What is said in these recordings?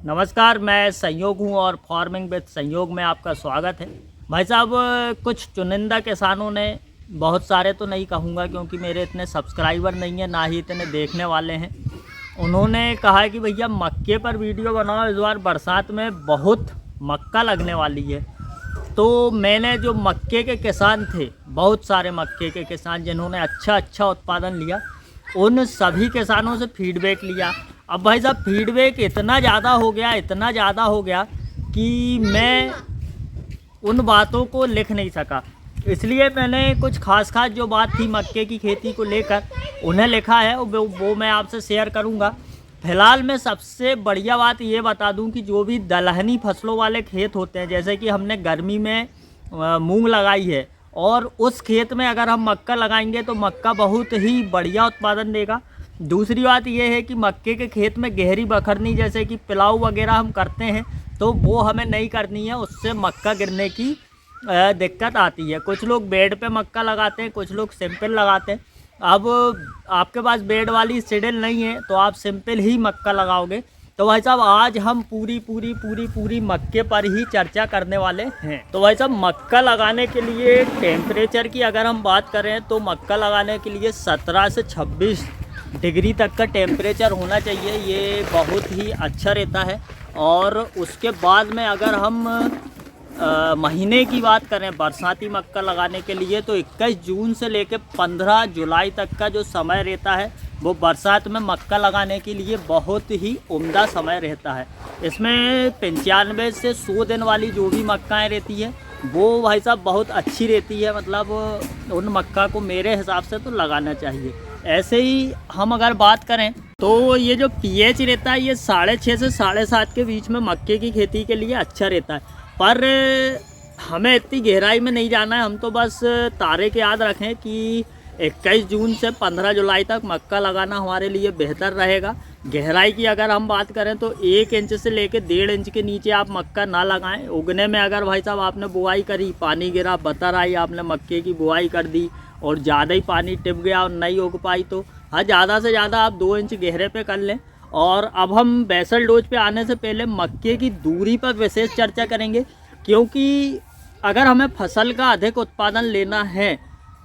नमस्कार, मैं संयोग हूँ और फार्मिंग विद संयोग में आपका स्वागत है। भाई साहब, कुछ चुनिंदा किसानों ने, बहुत सारे तो नहीं कहूँगा क्योंकि मेरे इतने सब्सक्राइबर नहीं है, ना ही इतने देखने वाले हैं। उन्होंने कहा है कि भैया मक्के पर वीडियो बनाओ, इस बार बरसात में बहुत मक्का लगने वाली है। तो मैंने जो मक्के के किसान थे, बहुत सारे मक्के के किसान जिन्होंने अच्छा उत्पादन लिया, उन सभी किसानों से फीडबैक लिया। अब भाई साहब, फीडबैक इतना ज़्यादा हो गया कि मैं उन बातों को लिख नहीं सका। इसलिए मैंने कुछ खास जो बात थी मक्के की खेती को लेकर उन्हें लिखा है, वो मैं आपसे शेयर करूंगा। फिलहाल मैं सबसे बढ़िया बात ये बता दूं कि जो भी दलहनी फसलों वाले खेत होते हैं, जैसे कि हमने गर्मी में मूंग लगाई है और उस खेत में अगर हम मक्का लगाएंगे तो मक्का बहुत ही बढ़िया उत्पादन देगा। दूसरी बात यह है कि मक्के के खेत में गहरी बखरनी जैसे कि पिलाऊ वगैरह हम करते हैं तो वो हमें नहीं करनी है, उससे मक्का गिरने की दिक्कत आती है। कुछ लोग बेड पे मक्का लगाते हैं, कुछ लोग सिंपल लगाते हैं। अब आपके पास बेड वाली सीडल नहीं है तो आप सिंपल ही मक्का लगाओगे। तो भाई साहब, आज हम पूरी मक्के पर ही चर्चा करने वाले हैं। तो भाई साहब, मक्का लगाने के लिए टेम्परेचर की अगर हम बात करें तो मक्का लगाने के लिए 17 से 26 डिग्री तक का टेम्परेचर होना चाहिए। ये बहुत ही अच्छा रहता है। और उसके बाद में अगर हम महीने की बात करें बरसाती मक्का लगाने के लिए तो 21 जून से लेकर 15 जुलाई तक का जो समय रहता है वो बरसात में मक्का लगाने के लिए बहुत ही उम्दा समय रहता है। इसमें 95 से 100 दिन वाली जो भी मक्काएँ रहती है वो भाई साहब बहुत अच्छी रहती है। मतलब उन मक्का को मेरे हिसाब से तो लगाना चाहिए। ऐसे ही हम अगर बात करें तो ये जो पीएच रहता है ये 6.5 से 7.5 के बीच में मक्के की खेती के लिए अच्छा रहता है। पर हमें इतनी गहराई में नहीं जाना है, हम तो बस तारे के याद रखें कि 21 जून से 15 जुलाई तक मक्का लगाना हमारे लिए बेहतर रहेगा। गहराई की अगर हम बात करें तो 1 इंच से लेकर 1.5 इंच के नीचे आप मक्का ना लगाएं। उगने में अगर भाई साहब आपने बुआई करी, पानी गिरा, बतर आई, आपने मक्के की बुआई कर दी और ज़्यादा ही पानी टिप गया और नहीं उग पाई तो हाँ, ज़्यादा से ज़्यादा आप 2 इंच गहरे पे कर लें। और अब हम बेसल डोज पे आने से पहले मक्के की दूरी पर विशेष चर्चा करेंगे, क्योंकि अगर हमें फसल का अधिक उत्पादन लेना है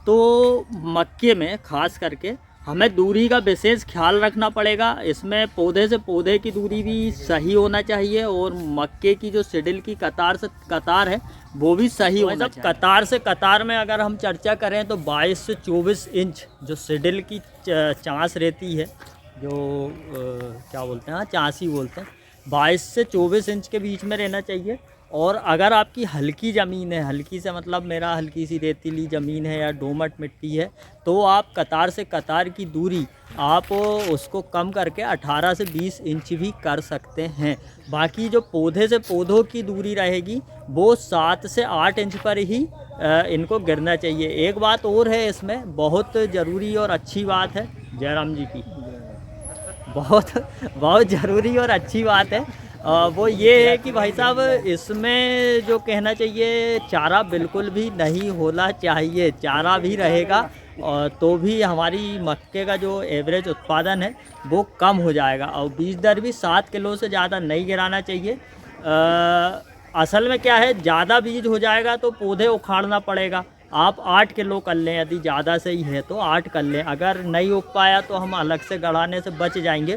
तो मक्के में खास करके हमें दूरी का विशेष ख्याल रखना पड़ेगा। इसमें पौधे से पौधे की दूरी भी सही होना चाहिए और मक्के की जो सिडिल की कतार से कतार है वो भी सही होना चाहिए। कतार से कतार में अगर हम चर्चा करें तो 22 से 24 इंच जो सिडिल की चाँस रहती है, जो क्या बोलते हैं, चाँसी बोलते हैं, 22 से 24 इंच के बीच में रहना चाहिए। और अगर आपकी हल्की ज़मीन है, हल्की से मतलब मेरा हल्की सी रेतीली ज़मीन है या दोमट मिट्टी है, तो आप कतार से कतार की दूरी आप उसको कम करके 18 से 20 इंच भी कर सकते हैं। बाकी जो पौधे से पौधों की दूरी रहेगी वो 7 से 8 इंच पर ही इनको गिरना चाहिए। एक बात और है इसमें बहुत ज़रूरी और अच्छी बात है, जयराम जी की बहुत ज़रूरी और अच्छी बात है, वो ये है कि भाई साहब इसमें जो कहना चाहिए, चारा बिल्कुल भी नहीं होना चाहिए। चारा भी रहेगा और तो भी हमारी मक्के का जो एवरेज उत्पादन है वो कम हो जाएगा। और बीज दर भी 7 किलो से ज़्यादा नहीं गिराना चाहिए। असल में क्या है, ज़्यादा बीज हो जाएगा तो पौधे उखाड़ना पड़ेगा। आप 8 किलो कर लें, यदि ज़्यादा से ही है तो 8 कर लें। अगर नहीं उग पाया तो हम अलग से गड़ाने से बच जाएंगे।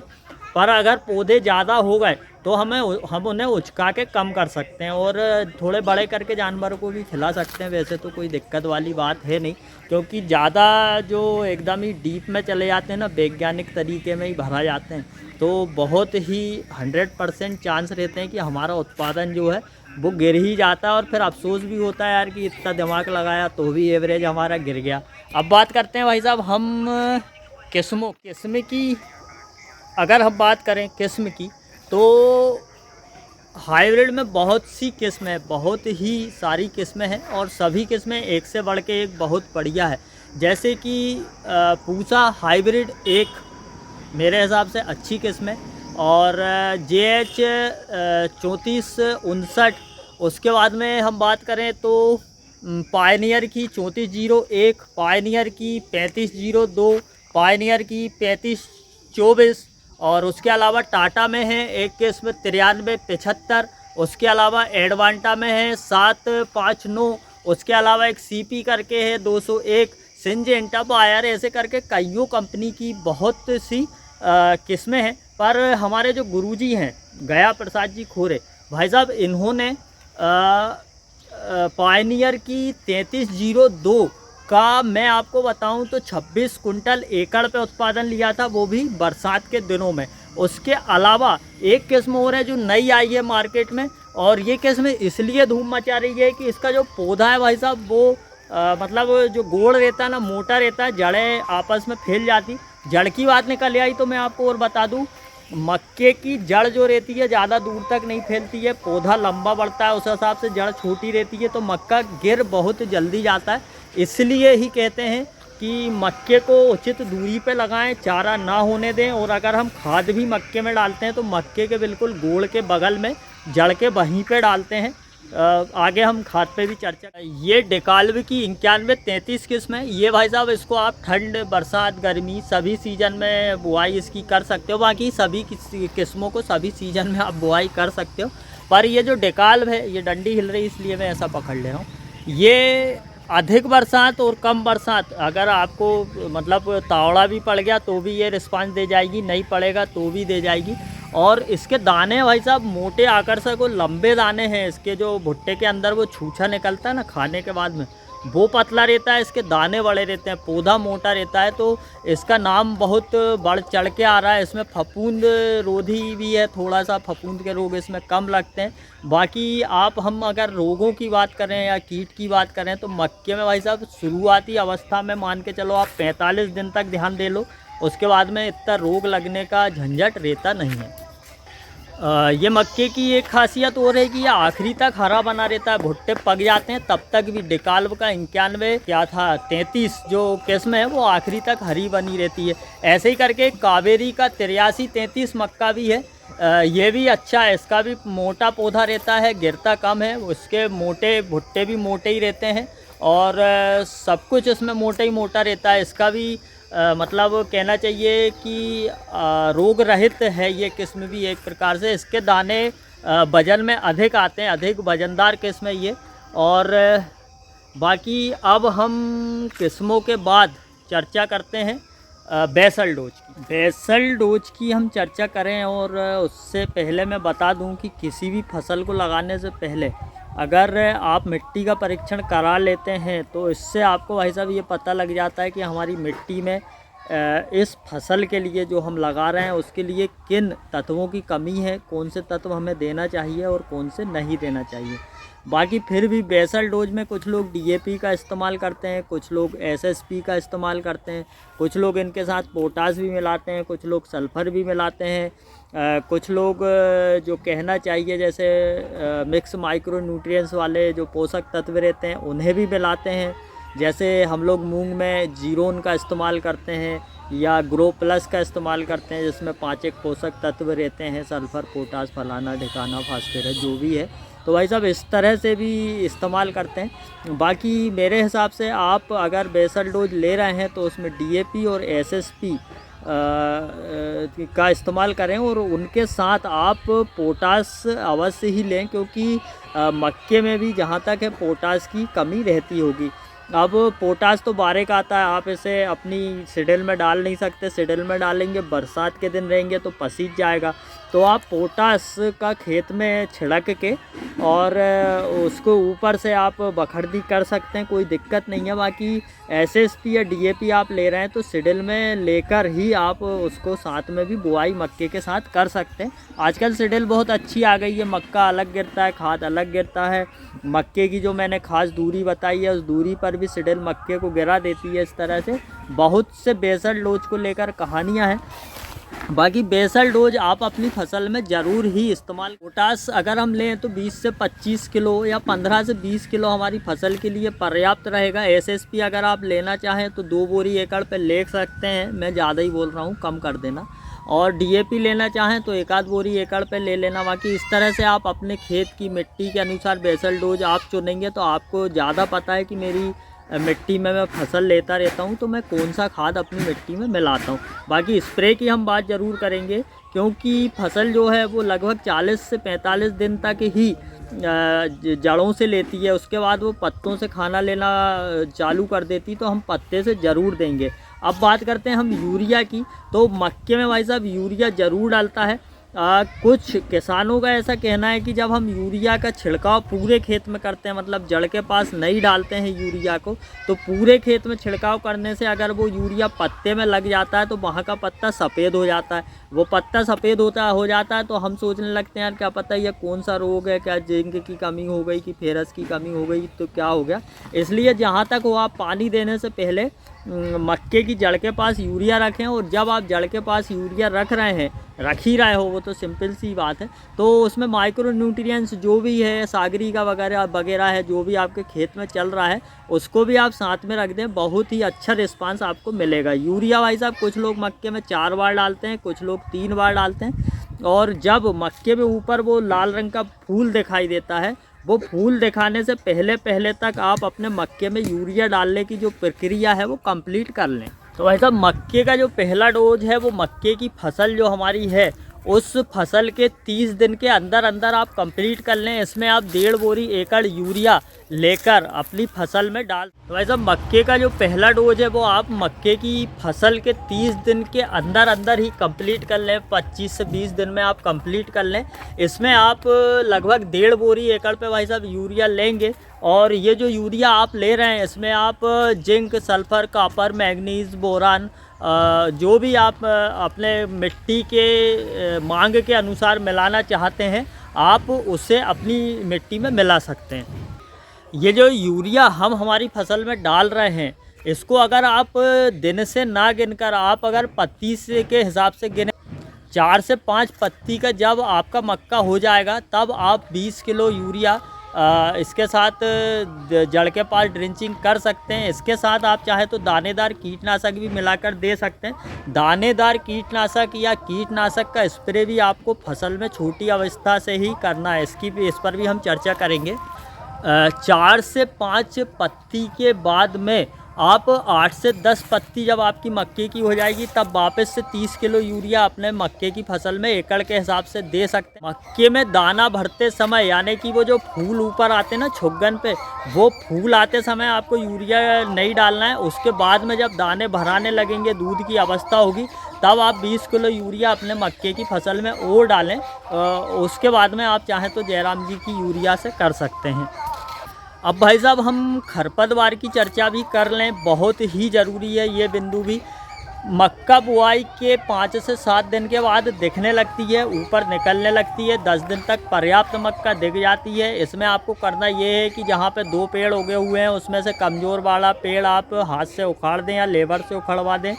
पर अगर पौधे ज़्यादा हो गए तो हम उन्हें उचका के कम कर सकते हैं और थोड़े बड़े करके जानवरों को भी खिला सकते हैं। वैसे तो कोई दिक्कत वाली बात है नहीं, क्योंकि ज़्यादा जो एकदम ही डीप में चले जाते हैं ना, वैज्ञानिक तरीके में ही भरा जाते हैं, तो बहुत ही 100% चांस रहते हैं कि हमारा उत्पादन जो है वो गिर ही जाता है। और फिर अफसोस भी होता है यार कि इतना दिमाग लगाया तो भी एवरेज हमारा गिर गया। अब बात करते हैं भाई साहब हम किस्म की अगर हम बात करें किस्म की, तो हाइब्रिड में बहुत सी किस्में हैं, बहुत ही सारी किस्में हैं और सभी किस्में एक से बढ़ के एक बहुत बढ़िया है। जैसे कि पूसा हाइब्रिड एक मेरे हिसाब से अच्छी किस्म है, और JH 3459, उसके बाद में हम बात करें तो पायनियर की 3401, पायनियर की 3502, पायनियर की 3524 और उसके अलावा टाटा में है एक किस्म 9375, उसके अलावा एडवांटा में है 759, उसके अलावा एक सीपी करके है 201, सिंजेंटा, बायर, ऐसे करके कईयों कंपनी की बहुत सी किस्में हैं। पर हमारे जो गुरुजी हैं गया प्रसाद जी खोरे भाई साहब, इन्होंने पायनियर की 3302 का मैं आपको बताऊं तो 26 कुंटल एकड़ पे उत्पादन लिया था, वो भी बरसात के दिनों में। उसके अलावा एक किस्म और है जो नई आई है मार्केट में, और ये किस्म इसलिए धूम मचा रही है कि इसका जो पौधा है भाई साहब वो मतलब जो गोड़ रहता है ना, मोटा रहता है, जड़ें आपस में फैल जाती। जड़ की बात निकल आई तो मैं आपको और बता दूं, मक्के की जड़ जो रहती है ज़्यादा दूर तक नहीं फैलती है, पौधा लंबा बढ़ता है, उस हिसाब से जड़ छोटी रहती है, तो मक्का गिर बहुत जल्दी जाता है। इसलिए ही कहते हैं कि मक्के को उचित दूरी पे लगाएं, चारा ना होने दें। और अगर हम खाद भी मक्के में डालते हैं तो मक्के के बिल्कुल गोड़ के बगल में, जड़ के वहीं पे डालते हैं। आगे हम खाद पे भी चर्चा। ये डेकाल्व की 9133 किस्म है। ये भाई साहब इसको आप ठंड, बरसात, गर्मी सभी सीज़न में बुआई इसकी कर सकते हो। बाकी सभी किस्मों को सभी सीज़न में आप बुआई कर सकते हो, पर ये जो डेकाल्व है, ये डंडी हिल रही इसलिए मैं ऐसा पकड़ ले रहा हूँ। ये अधिक बरसात और कम बरसात, अगर आपको मतलब तावड़ा भी पड़ गया तो भी ये रिस्पांस दे जाएगी, नहीं पड़ेगा तो भी दे जाएगी। और इसके दाने भाई साहब मोटे आकर्षक और लंबे दाने हैं। इसके जो भुट्टे के अंदर वो छूछा निकलता है ना खाने के बाद में, वो पतला रहता है, इसके दाने बड़े रहते हैं, पौधा मोटा रहता है, तो इसका नाम बहुत बढ़ चढ़ के आ रहा है। इसमें फफूंद रोधी भी है, थोड़ा सा फफूंद के रोग इसमें कम लगते हैं। बाकी हम अगर रोगों की बात करें या कीट की बात करें तो मक्के में भाई साहब शुरुआती अवस्था में मान के चलो आप 45 दिन तक ध्यान दे लो, उसके बाद में इतना रोग लगने का झंझट रहता नहीं है। ये मक्के की एक खासियत और है कि ये आखिरी तक हरा बना रहता है, भुट्टे पक जाते हैं तब तक भी। डेकाल्व का 91 क्या था 33 जो किस्म है वो आखिरी तक हरी बनी रहती है। ऐसे ही करके कावेरी का 8333 मक्का भी है, ये भी अच्छा है, इसका भी मोटा पौधा रहता है, गिरता कम है, उसके मोटे भुट्टे भी मोटे ही रहते हैं, और सब कुछ इसमें मोटा ही मोटा रहता है। इसका भी मतलब कहना चाहिए कि रोग रहित है ये किस्म भी एक प्रकार से। इसके दाने वजन में अधिक आते हैं, अधिक वजनदार किस्म है ये। और बाकी अब हम किस्मों के बाद चर्चा करते हैं बेसल डोज की। बेसल डोज की हम चर्चा करें, और उससे पहले मैं बता दूं कि किसी भी फसल को लगाने से पहले अगर आप मिट्टी का परीक्षण करा लेते हैं तो इससे आपको भाई साहब ये पता लग जाता है कि हमारी मिट्टी में इस फसल के लिए जो हम लगा रहे हैं उसके लिए किन तत्वों की कमी है, कौन से तत्व हमें देना चाहिए और कौन से नहीं देना चाहिए। बाकी फिर भी बेसल डोज में कुछ लोग डीएपी का इस्तेमाल करते हैं, कुछ लोग एसएसपी का इस्तेमाल करते हैं, कुछ लोग इनके साथ पोटास भी मिलाते हैं, कुछ लोग सल्फ़र भी मिलाते हैं, कुछ लोग जो कहना चाहिए जैसे मिक्स माइक्रो न्यूट्रिएंट्स वाले जो पोषक तत्व रहते हैं उन्हें भी मिलाते हैं। जैसे हम लोग मूंग में जीरोन का इस्तेमाल करते हैं या ग्रो प्लस का इस्तेमाल करते हैं, जिसमें 5 एक पोषक तत्व रहते हैं, सल्फ़र, पोटास, फलाना ढिकाना, फास्फोरस जो भी है, तो भाई साहब इस तरह से भी इस्तेमाल करते हैं। बाकी मेरे हिसाब से आप अगर बेसल डोज ले रहे हैं तो उसमें डीएपी और एसएसपी का इस्तेमाल करें, और उनके साथ आप पोटास अवश्य ही लें, क्योंकि मक्के में भी जहाँ तक है पोटास की कमी रहती होगी। अब पोटास तो बारीक आता है, आप इसे अपनी सिडल में डाल नहीं सकते, सिडल में डालेंगे बरसात के दिन रहेंगे तो पसीज जाएगा। तो आप पोटास का खेत में छिड़क के और उसको ऊपर से आप बखरदी कर सकते हैं, कोई दिक्कत नहीं है। बाकी एसएसपी या डीएपी आप ले रहे हैं तो सिडल में लेकर ही आप उसको साथ में भी बुआई मक्के के साथ कर सकते हैं। आजकल सिडल बहुत अच्छी आ गई है, मक्का अलग गिरता है, खाद अलग गिरता है। मक्के की जो मैंने खास दूरी बताई है उस दूरी पर भी सिडल मक्के को गिरा देती है। इस तरह से बहुत से बेसल डोज को लेकर कहानियाँ हैं। बाकी बेसल डोज आप अपनी फसल में ज़रूर ही इस्तेमाल। पोटास अगर हम लें तो 20 से 25 किलो या 15 से 20 किलो हमारी फसल के लिए पर्याप्त रहेगा। एसएसपी अगर आप लेना चाहें तो 2 बोरी एकड़ पे ले सकते हैं, मैं ज़्यादा ही बोल रहा हूँ, कम कर देना। और डीएपी लेना चाहें तो 1 आध बोरी एकड़ पे ले लेना। बाकी इस तरह से आप अपने खेत की मिट्टी के अनुसार बेसल डोज आप चुनेंगे तो आपको ज़्यादा पता है कि मेरी मिट्टी में मैं फसल लेता रहता हूँ तो मैं कौन सा खाद अपनी मिट्टी में मिलाता हूँ। बाकी स्प्रे की हम बात ज़रूर करेंगे, क्योंकि फसल जो है वो लगभग 40 से 45 दिन तक ही जड़ों से लेती है, उसके बाद वो पत्तों से खाना लेना चालू कर देती, तो हम पत्ते से ज़रूर देंगे। अब बात करते हैं हम यूरिया की, तो मक्के में भाई साहब यूरिया ज़रूर डालता है। कुछ किसानों का ऐसा कहना है कि जब हम यूरिया का छिड़काव पूरे खेत में करते हैं, मतलब जड़ के पास नहीं डालते हैं यूरिया को, तो पूरे खेत में छिड़काव करने से अगर वो यूरिया पत्ते में लग जाता है तो वहाँ का पत्ता सफ़ेद हो जाता है। वो पत्ता सफ़ेद हो जाता है तो हम सोचने लगते हैं यार क्या पता ये कौन सा रोग है, क्या जिंक की कमी हो गई कि फेरस की कमी हो गई तो क्या हो गया। इसलिए जहाँ तक हो आप पानी देने से पहले मक्के की जड़ के पास यूरिया रखें, और जब आप जड़ के पास यूरिया रख ही रहे हो, वो तो सिंपल सी बात है, तो उसमें माइक्रो न्यूट्रिएंट्स जो भी है, सागरी का वगैरह है, जो भी आपके खेत में चल रहा है उसको भी आप साथ में रख दें, बहुत ही अच्छा रिस्पांस आपको मिलेगा। यूरिया भाई साहब कुछ लोग मक्के में 4 बार डालते हैं, कुछ लोग 3 बार डालते हैं, और जब मक्के में ऊपर वो लाल रंग का फूल दिखाई देता है, वो फूल दिखाने से पहले तक आप अपने मक्के में यूरिया डालने की जो प्रक्रिया है वो कंप्लीट कर लें। तो भाई साहब मक्के का जो पहला डोज है वो मक्के की फसल जो हमारी है उस फसल के 30 दिन के अंदर आप कंप्लीट कर लें। इसमें आप 1.5 बोरी एकड़ यूरिया लेकर अपनी फसल में डाल। तो भाई साहब मक्के का जो पहला डोज है वो आप मक्के की फसल के 30 दिन के अंदर ही कंप्लीट कर लें, 25 से 20 दिन में आप कंप्लीट कर लें। इसमें आप लगभग 1.5 बोरी एकड़ पे भाई साहब यूरिया लेंगे, और ये जो यूरिया आप ले रहे हैं इसमें आप zinc, sulphur, copper, manganese, boron जो भी आप अपने मिट्टी के मांग के अनुसार मिलाना चाहते हैं आप उसे अपनी मिट्टी में मिला सकते हैं। ये जो यूरिया हम हमारी फसल में डाल रहे हैं इसको अगर आप दिन से ना गिनकर आप अगर पत्ती से के हिसाब से गिने, 4 से 5 पत्ती का जब आपका मक्का हो जाएगा तब आप 20 किलो यूरिया इसके साथ जड़ के पास ड्रिंचिंग कर सकते हैं। इसके साथ आप चाहे तो दानेदार कीटनाशक भी मिलाकर दे सकते हैं। दानेदार कीटनाशक या कीटनाशक का स्प्रे भी आपको फसल में छोटी अवस्था से ही करना है, इस पर भी हम चर्चा करेंगे। 4 से 5 पत्ती के बाद में आप 8 से 10 पत्ती जब आपकी मक्के की हो जाएगी तब वापस से 30 किलो यूरिया अपने मक्के की फसल में एकड़ के हिसाब से दे सकते हैं। मक्के में दाना भरते समय यानी कि वो जो फूल ऊपर आते हैं ना छुग्गन पे, वो फूल आते समय आपको यूरिया नहीं डालना है। उसके बाद में जब दाने भराने लगेंगे, दूध की अवस्था होगी, तब आप 20 किलो यूरिया अपने मक्के की फसल में और डालें। उसके बाद में आप चाहें तो जयराम जी की यूरिया से कर सकते हैं। अब भाई साहब हम खरपतवार की चर्चा भी कर लें, बहुत ही ज़रूरी है ये बिंदु भी। मक्का बुआई के 5 से 7 दिन के बाद दिखने लगती है, ऊपर निकलने लगती है, 10 दिन तक पर्याप्त मक्का दिख जाती है। इसमें आपको करना ये है कि जहाँ पे 2 पेड़ उगे हुए हैं उसमें से कमज़ोर वाला पेड़ आप हाथ से उखाड़ दें या लेबर से उखड़वा दें।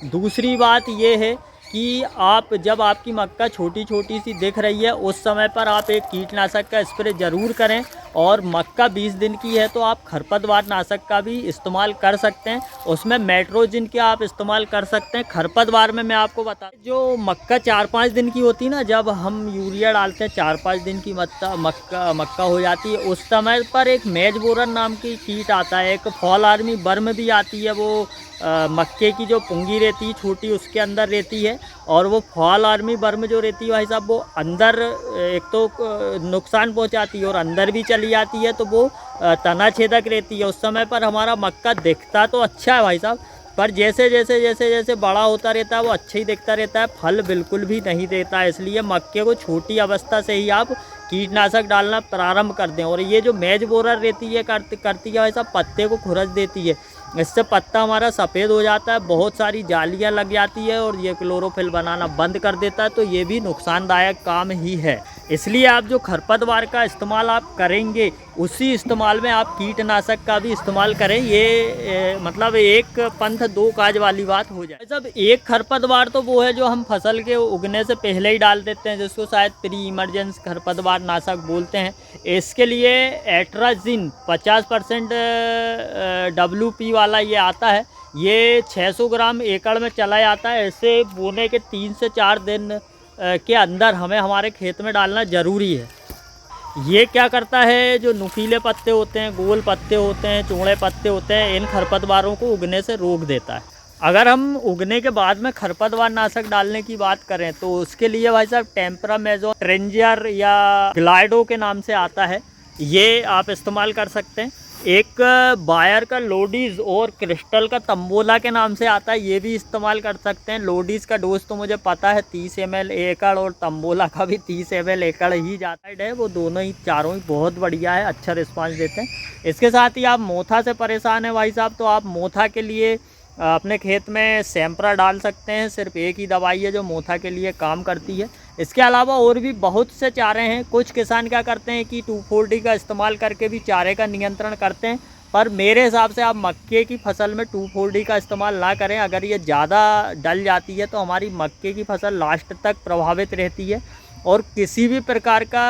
दूसरी बात ये है कि आप जब आपकी मक्का छोटी सी दिख रही है उस समय पर आप एक कीटनाशक का स्प्रे ज़रूर करें, और मक्का 20 दिन की है तो आप खरपतवार नाशक का भी इस्तेमाल कर सकते हैं। उसमें मेट्रोजिन का आप इस्तेमाल कर सकते हैं। खरपतवार में मैं आपको बता, जो मक्का 4-5 दिन की होती है ना, जब हम यूरिया डालते हैं 4-5 दिन की मक्का हो जाती है, उस समय पर एक मेजबोरन नाम की कीट आता है, एक फॉल आर्मी वर्म भी आती है। वो मक्के की जो पुंगी रहती है छोटी उसके अंदर रहती है, और वो फॉल आर्मी वर्म जो रहती है भाई साहब वो अंदर एक तो नुकसान पहुंचाती है और अंदर भी चली जाती है, तो वो तना छेदक रहती है। उस समय पर हमारा मक्का दिखता तो अच्छा है भाई साहब, पर जैसे बड़ा होता रहता है वो अच्छा ही दिखता रहता है, फल बिल्कुल भी नहीं देता है। इसलिए मक्के को छोटी अवस्था से ही आप कीटनाशक डालना प्रारंभ कर दें। और ये जो मेज बोरर रहती है करती है भाई साहब, पत्ते को खुरच देती है, इससे पत्ता हमारा सफ़ेद हो जाता है, बहुत सारी जालियां लग जाती है और ये क्लोरोफिल बनाना बंद कर देता है, तो ये भी नुकसानदायक काम ही है। इसलिए आप जो खरपतवार का इस्तेमाल आप करेंगे उसी इस्तेमाल में आप कीटनाशक का भी इस्तेमाल करें। ये मतलब एक पंथ दो काज वाली बात हो जाए। सब एक खरपतवार तो वो है जो हम फसल के उगने से पहले ही डाल देते हैं, जिसको शायद प्री इमरजेंस खरपतवार नाशक बोलते हैं। इसके लिए एट्राजिन 50% WP वाला ये आता है, ये 600 ग्राम एकड़ में चला जाता है। इसे बोने के 3 से 4 दिन के अंदर हमें हमारे खेत में डालना ज़रूरी है। ये क्या करता है, जो नुकीले पत्ते होते हैं, गोल पत्ते होते हैं, चौड़े पत्ते होते हैं, इन खरपतवारों को उगने से रोक देता है। अगर हम उगने के बाद में खरपतवार नाशक डालने की बात करें तो उसके लिए भाई साहब टेम्परामेज़ोन, ट्रेंजियर या ग्लाइडो के नाम से आता है, ये आप इस्तेमाल कर सकते हैं। एक बायर का लोडीज़ और क्रिस्टल का तंबोला के नाम से आता है, ये भी इस्तेमाल कर सकते हैं। लोडीज़ का डोज तो मुझे पता है 30 ml एकड़, और तंबोला का भी 30 ml एकड़ ही जाता है। वो दोनों ही चारों ही बहुत बढ़िया है, अच्छा रिस्पांस देते हैं। इसके साथ ही आप मोथा से परेशान हैं भाई साहब, तो आप मोथा के लिए अपने खेत में सैंपरा डाल सकते हैं। सिर्फ एक ही दवाई है जो मोथा के लिए काम करती है। इसके अलावा और भी बहुत से चारे हैं। कुछ किसान क्या करते हैं कि 2,4-D का इस्तेमाल करके भी चारे का नियंत्रण करते हैं, पर मेरे हिसाब से आप मक्के की फसल में 2,4-D का इस्तेमाल ना करें। अगर ये ज़्यादा डल जाती है तो हमारी मक्के की फसल लास्ट तक प्रभावित रहती है। और किसी भी प्रकार का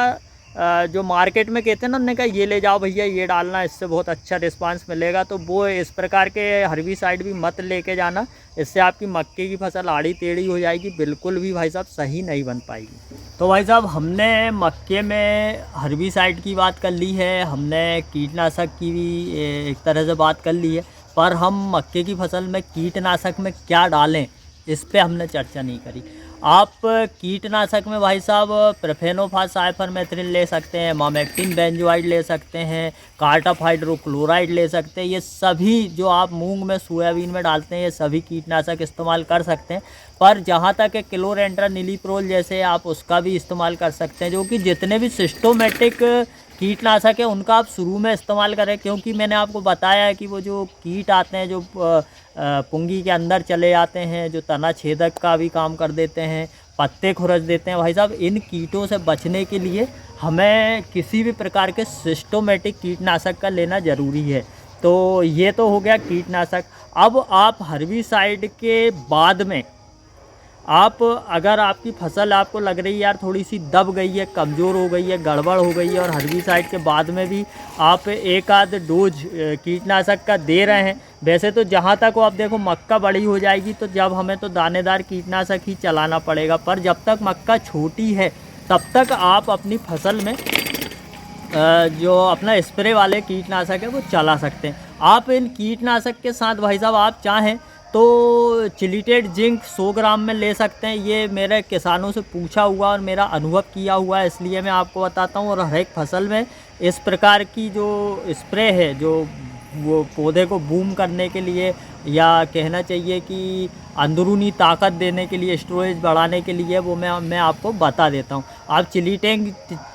जो मार्केट में कहते हैं ना, उन्होंने कहा ये ले जाओ भैया, ये डालना, इससे बहुत अच्छा रिस्पांस मिलेगा, तो वो इस प्रकार के हर्बिसाइड भी मत लेके जाना। इससे आपकी मक्के की फसल आड़ी टेढ़ी हो जाएगी, बिल्कुल भी भाई साहब सही नहीं बन पाएगी। तो भाई साहब हमने मक्के में हर्बिसाइड की बात कर ली है, हमने कीटनाशक की भी एक तरह से बात कर ली है, पर हम मक्के की फसल में कीटनाशक में क्या डालें इस पर हमने चर्चा नहीं करी। आप कीटनाशक में भाई साहब प्रोफेनोफास साइपरमेथ्रिन ले सकते हैं, मामेक्टिन बेंजोइड ले सकते हैं, कार्टाप हाइड्रोक्लोराइड ले सकते हैं। ये सभी जो आप मूंग में, सोयाबीन में डालते हैं, ये सभी कीटनाशक इस्तेमाल कर सकते हैं। पर जहाँ तक है क्लोरेंट्रानिलीप्रोल जैसे आप उसका भी इस्तेमाल कर सकते हैं, जो कि जितने भी सिस्टोमेटिक कीटनाशक है उनका आप शुरू में इस्तेमाल करें। क्योंकि मैंने आपको बताया है कि वो जो कीट आते हैं जो पुंगी के अंदर चले जाते हैं, जो तना छेदक का भी काम कर देते हैं, पत्ते खुरच देते हैं, भाई साहब इन कीटों से बचने के लिए हमें किसी भी प्रकार के सिस्टोमेटिक कीटनाशक का लेना ज़रूरी है। तो ये तो हो गया कीटनाशक। अब आप हर्बिसाइड के बाद में आप, अगर आपकी फसल आपको लग रही है यार थोड़ी सी दब गई है, कमज़ोर हो गई है, गड़बड़ हो गई है, और हर्बिसाइड के बाद में भी आप एक आध डोज कीटनाशक का दे रहे हैं, वैसे तो जहाँ तक वो आप देखो मक्का बड़ी हो जाएगी तो जब हमें तो दानेदार कीटनाशक ही चलाना पड़ेगा। पर जब तक मक्का छोटी है तब तक आप अपनी फसल में जो अपना स्प्रे वाले कीटनाशक है वो चला सकते हैं। आप इन कीटनाशक के साथ भाई साहब आप चाहें तो चिलीटेड जिंक 100 ग्राम में ले सकते हैं। ये मेरे किसानों से पूछा हुआ और मेरा अनुभव किया हुआ है, इसलिए मैं आपको बताता हूँ। और हर एक फसल में इस प्रकार की जो स्प्रे है, जो वो पौधे को बूम करने के लिए, या कहना चाहिए कि अंदरूनी ताकत देने के लिए, स्टोरेज बढ़ाने के लिए, वो मैं आपको बता देता हूँ। आप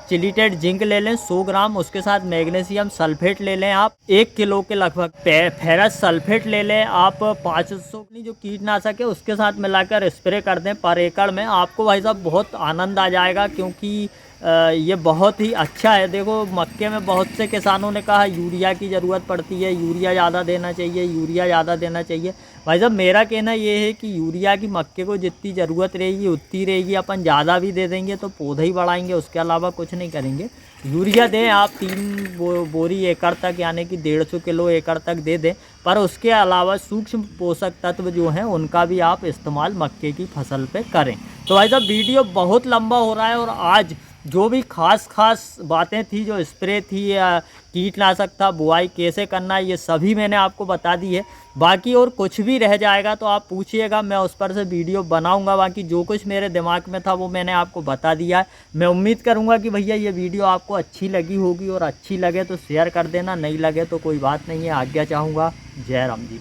चिलीटेड जिंक ले लें 100 ग्राम, उसके साथ मैग्नीशियम सल्फेट ले लें आप 1 किलो के लगभग, फेरस सल्फेट ले लें आप 500 जो कीटनाशक है उसके साथ मिलाकर स्प्रे कर दें पर एकड़ में। आपको भाई साहब बहुत आनंद आ जाएगा, क्योंकि ये बहुत ही अच्छा है। देखो मक्के में बहुत से किसानों ने कहा यूरिया की ज़रूरत पड़ती है, यूरिया ज़्यादा देना चाहिए, यूरिया ज़्यादा देना चाहिए। भाई साहब मेरा कहना ये है कि यूरिया की मक्के को जितनी ज़रूरत रहेगी उतनी रहेगी। अपन ज़्यादा भी दे देंगे तो पौधे ही बढ़ाएंगे, उसके अलावा कुछ नहीं करेंगे। यूरिया दें आप 3 बोरी एकड़ तक, यानी कि 150 किलो एकड़ तक दे दें, पर उसके अलावा सूक्ष्म पोषक तत्व जो हैं उनका भी आप इस्तेमाल मक्के की फसल पे करें। तो भाई साहब वीडियो बहुत लंबा हो रहा है, और आज जो भी खास बातें थी, जो स्प्रे थी या कीटनाशक था, बुआई कैसे करना है, ये सभी मैंने आपको बता दी है। बाकी और कुछ भी रह जाएगा तो आप पूछिएगा, मैं उस पर से वीडियो बनाऊंगा। बाकी जो कुछ मेरे दिमाग में था वो मैंने आपको बता दिया है। मैं उम्मीद करूंगा कि भैया ये वीडियो आपको अच्छी लगी होगी, और अच्छी लगे तो शेयर कर देना, नहीं लगे तो कोई बात नहीं है। आज्ञा चाहूँगा। जय राम जी।